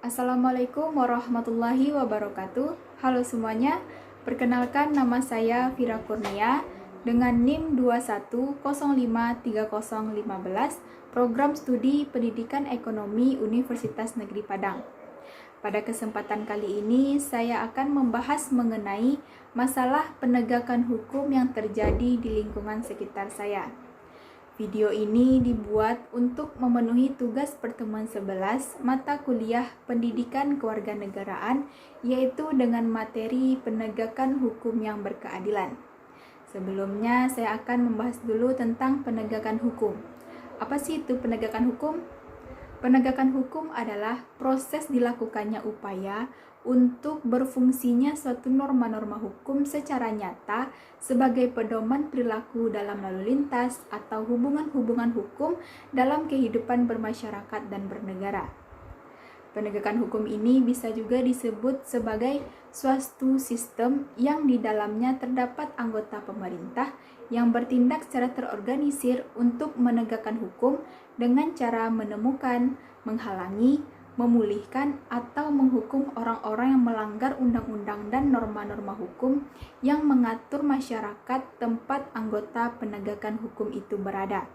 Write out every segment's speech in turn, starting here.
Assalamualaikum warahmatullahi wabarakatuh. Halo semuanya, perkenalkan nama saya Vira Kurnia dengan NIM 21053015, Program Studi Pendidikan Ekonomi Universitas Negeri Padang. Pada kesempatan kali ini, saya akan membahas mengenai masalah penegakan hukum yang terjadi di lingkungan sekitar saya. Video ini dibuat untuk memenuhi tugas pertemuan 11 mata kuliah Pendidikan Kewarganegaraan, yaitu dengan materi penegakan hukum yang berkeadilan. Sebelumnya, saya akan membahas dulu tentang penegakan hukum. Apa sih itu penegakan hukum? Penegakan hukum adalah proses dilakukannya upaya untuk berfungsinya suatu norma-norma hukum secara nyata sebagai pedoman perilaku dalam lalu lintas atau hubungan-hubungan hukum dalam kehidupan bermasyarakat dan bernegara. Penegakan hukum ini bisa juga disebut sebagai suatu sistem yang di dalamnya terdapat anggota pemerintah yang bertindak secara terorganisir untuk menegakkan hukum dengan cara menemukan, menghalangi, memulihkan, atau menghukum orang-orang yang melanggar undang-undang dan norma-norma hukum yang mengatur masyarakat tempat anggota penegakan hukum itu berada.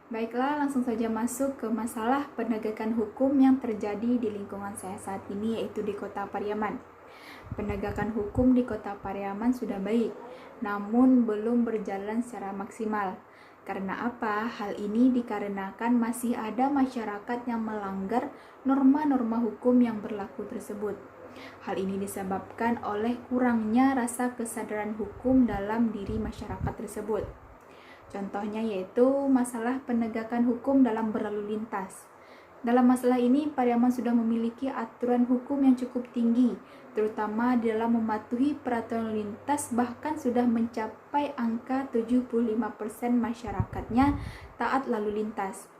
Baiklah, langsung saja masuk ke masalah penegakan hukum yang terjadi di lingkungan saya saat ini, yaitu di Kota Pariaman. Penegakan hukum di Kota Pariaman sudah baik, namun belum berjalan secara maksimal. Karena apa? Hal ini dikarenakan masih ada masyarakat yang melanggar norma-norma hukum yang berlaku tersebut. Hal ini disebabkan oleh kurangnya rasa kesadaran hukum dalam diri masyarakat tersebut. Contohnya yaitu masalah penegakan hukum dalam berlalu lintas. Dalam masalah ini, Pariaman sudah memiliki aturan hukum yang cukup tinggi, terutama dalam mematuhi peraturan lalu lintas, bahkan sudah mencapai angka 75% masyarakatnya taat lalu lintas.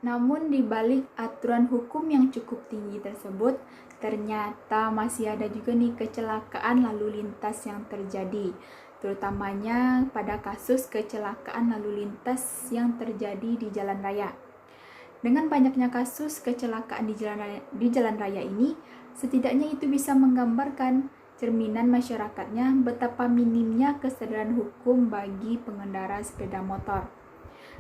Namun di balik aturan hukum yang cukup tinggi tersebut, ternyata masih ada juga nih kecelakaan lalu lintas yang terjadi, terutamanya pada kasus kecelakaan lalu lintas yang terjadi di jalan raya. Dengan banyaknya kasus kecelakaan di jalan raya ini, setidaknya itu bisa menggambarkan cerminan masyarakatnya betapa minimnya kesadaran hukum bagi pengendara sepeda motor.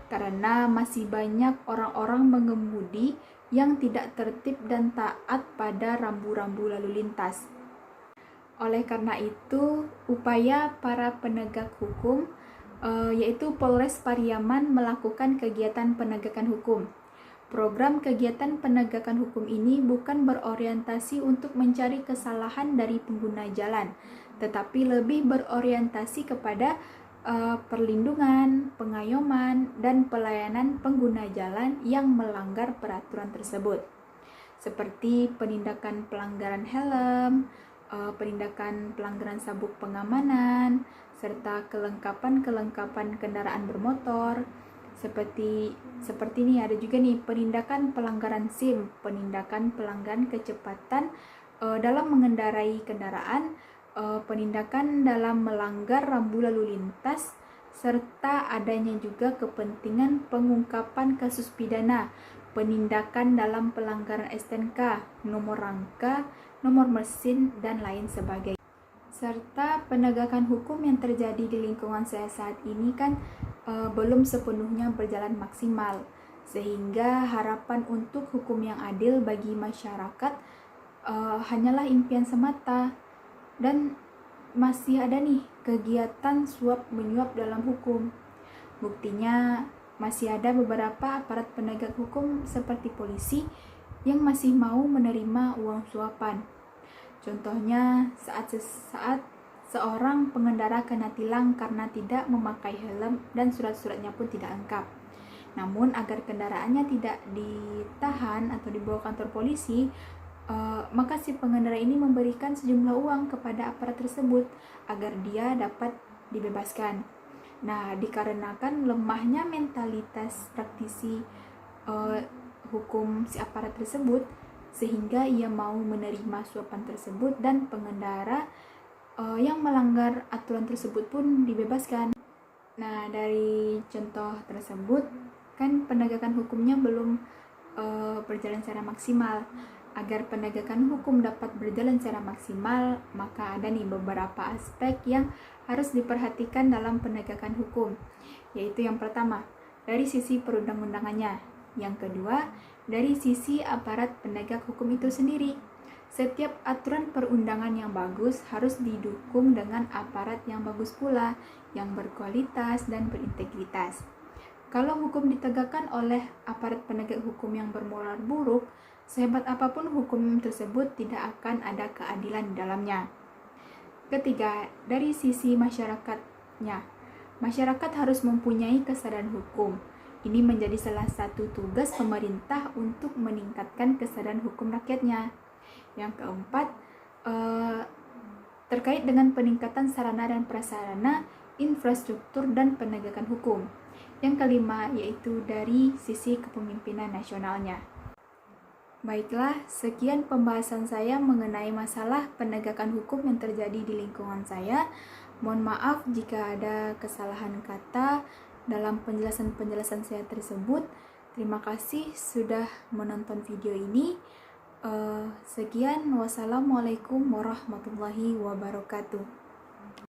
Karena masih banyak orang-orang mengemudi yang tidak tertib dan taat pada rambu-rambu lalu lintas. Oleh karena itu, upaya para penegak hukum, yaitu Polres Pariaman melakukan kegiatan penegakan hukum. Program kegiatan penegakan hukum ini bukan berorientasi untuk mencari kesalahan dari pengguna jalan, tetapi lebih berorientasi kepada perlindungan, pengayoman, dan pelayanan pengguna jalan yang melanggar peraturan tersebut. Seperti penindakan pelanggaran helm, penindakan pelanggaran sabuk pengamanan, serta kelengkapan kendaraan bermotor. Seperti ini ada juga nih penindakan pelanggaran SIM, penindakan pelanggaran kecepatan dalam mengendarai kendaraan, penindakan dalam melanggar rambu lalu lintas, serta adanya juga kepentingan pengungkapan kasus pidana, penindakan dalam pelanggaran STNK, nomor rangka, nomor mesin, dan lain sebagainya. Serta penegakan hukum yang terjadi di lingkungan saya saat ini kan belum sepenuhnya berjalan maksimal, sehingga harapan untuk hukum yang adil bagi masyarakat hanyalah impian semata, dan masih ada nih kegiatan suap menyuap dalam hukum. Buktinya masih ada beberapa aparat penegak hukum seperti polisi yang masih mau menerima uang suapan. Contohnya saat seorang pengendara kena tilang karena tidak memakai helm dan surat-suratnya pun tidak lengkap. Namun agar kendaraannya tidak ditahan atau dibawa kantor polisi, maka si pengendara ini memberikan sejumlah uang kepada aparat tersebut agar dia dapat dibebaskan. Nah, dikarenakan lemahnya mentalitas praktisi hukum si aparat tersebut, sehingga ia mau menerima suapan tersebut dan pengendara yang melanggar aturan tersebut pun dibebaskan. Nah, dari contoh tersebut kan penegakan hukumnya belum berjalan secara maksimal. Agar penegakan hukum dapat berjalan secara maksimal, maka ada nih beberapa aspek yang harus diperhatikan dalam penegakan hukum, yaitu yang pertama, dari sisi perundang-undangannya. Yang kedua, dari sisi aparat penegak hukum itu sendiri. Setiap aturan perundangan yang bagus harus didukung dengan aparat yang bagus pula, yang berkualitas dan berintegritas. Kalau hukum ditegakkan oleh aparat penegak hukum yang bermoral buruk, sehebat apapun hukum tersebut tidak akan ada keadilan di dalamnya. Ketiga, dari sisi masyarakatnya. Masyarakat harus mempunyai kesadaran hukum. Ini menjadi salah satu tugas pemerintah untuk meningkatkan kesadaran hukum rakyatnya. Yang keempat, terkait dengan peningkatan sarana dan prasarana, infrastruktur dan penegakan hukum. Yang kelima, yaitu dari sisi kepemimpinan nasionalnya. Baiklah, sekian pembahasan saya mengenai masalah penegakan hukum yang terjadi di lingkungan saya. Mohon maaf jika ada kesalahan kata dalam penjelasan-penjelasan saya tersebut. Terima kasih sudah menonton video ini. Sekian, wassalamualaikum warahmatullahi wabarakatuh.